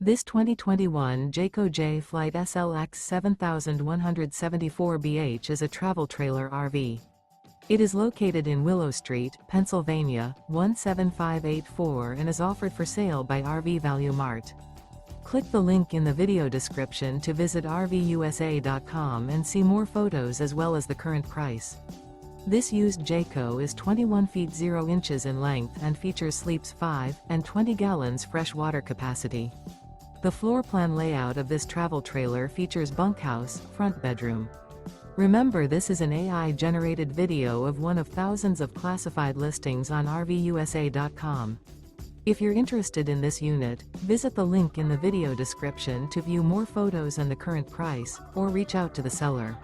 This 2021 Jayco Jay Flight SLX 7174BH is a travel trailer RV. It is located in Willow Street, Pennsylvania, 17584 and is offered for sale by RV Value Mart. Click the link in the video description to visit RVUSA.com and see more photos as well as the current price. This used Jayco is 21 feet 0 inches in length and features sleeps 5 and 20 gallons fresh water capacity. The floor plan layout of this travel trailer features bunkhouse, front bedroom. Remember, this is an AI-generated video of one of thousands of classified listings on RVUSA.com. If you're interested in this unit, visit the link in the video description to view more photos and the current price, or reach out to the seller.